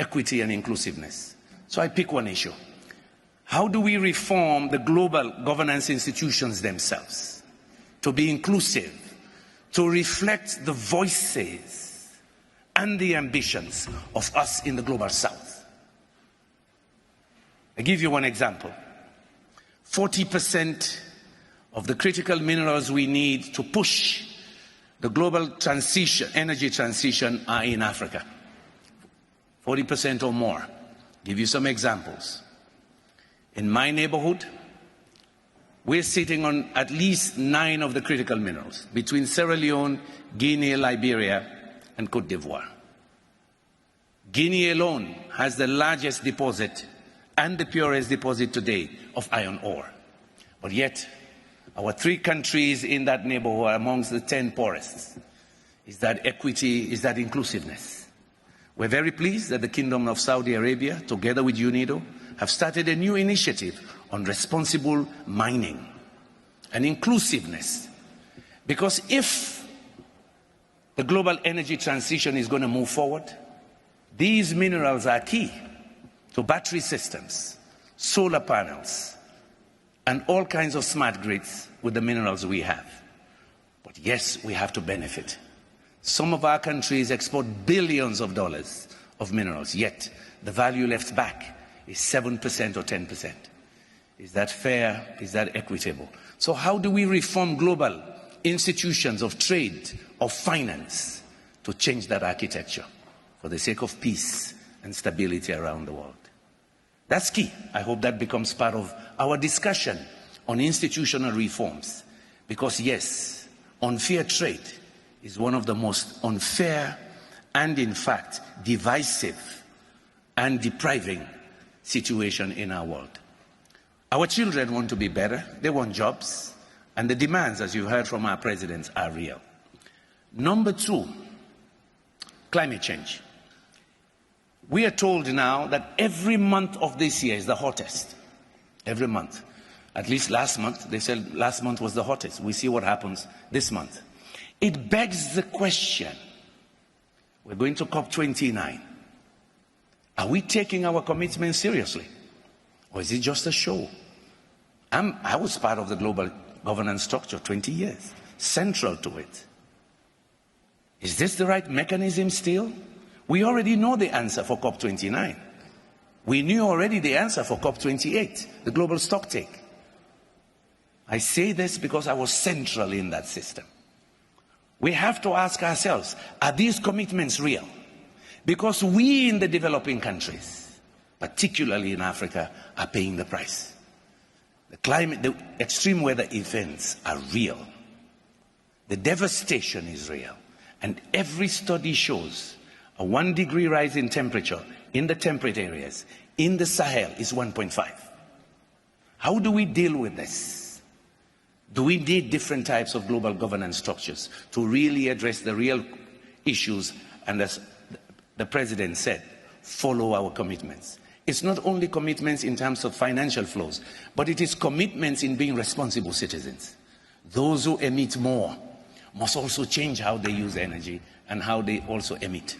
equity and inclusiveness. So I pick one issue. How do we reform the global governance institutions themselves to be inclusive, to reflect the voices and the ambitions of us in the global south? I give you one example. 40% of the critical minerals we need to push the global transition, energy transition, are in Africa. 40% or more. Give you some examples. In my neighborhood, we're sitting on at least 9 of the critical minerals between Sierra Leone, Guinea, Liberia, and Cote d'Ivoire. Guinea alone has the largest deposit and the purest deposit today of iron ore. But yet, our 3 countries in that neighborhood are amongst the 10 poorest. Is that equity? Is that inclusiveness? We're very pleased that the Kingdom of Saudi Arabia, together with UNIDO, have started a new initiative on responsible mining and inclusiveness. Because if the global energy transition is going to move forward, these minerals are key to battery systems, solar panels, and all kinds of smart grids with the minerals we have. But yes, we have to benefit. Some of our countries export billions of dollars of minerals, yet the value left back is 7% or 10%. Is that fair? Is that equitable? So how do we reform global institutions of trade, of finance, to change that architecture for the sake of peace and stability around the world? That's key. I hope that becomes part of our discussion on institutional reforms. Because yes, unfair trade is one of the most unfair and in fact divisive and depriving situation in our world. Our children want to be better, they want jobs, and the demands, as you've heard from our presidents, are real. Number 2, climate change. We are told now that every month of this year is the hottest. Every month. At least last month, they said last month was the hottest. We see what happens this month. It begs the question, we're going to COP29. Are we taking our commitment seriously? Or is it just a show? I was part of the global governance structure 20 years, central to it. Is this the right mechanism still? We already know the answer for COP29. We knew already the answer for COP28, the global stocktake. I say this because I was central in that system. We have to ask ourselves, are these commitments real? Because we in the developing countries, particularly in Africa, are paying the price. The extreme weather events are real. The devastation is real. And every study shows a 1-degree rise in temperature in the temperate areas, in the Sahel, is 1.5. How do we deal with this? Do we need different types of global governance structures to really address the real issues and, as the President said, follow our commitments? It's not only commitments in terms of financial flows, but it is commitments in being responsible citizens. Those who emit more must also change how they use energy and how they also emit.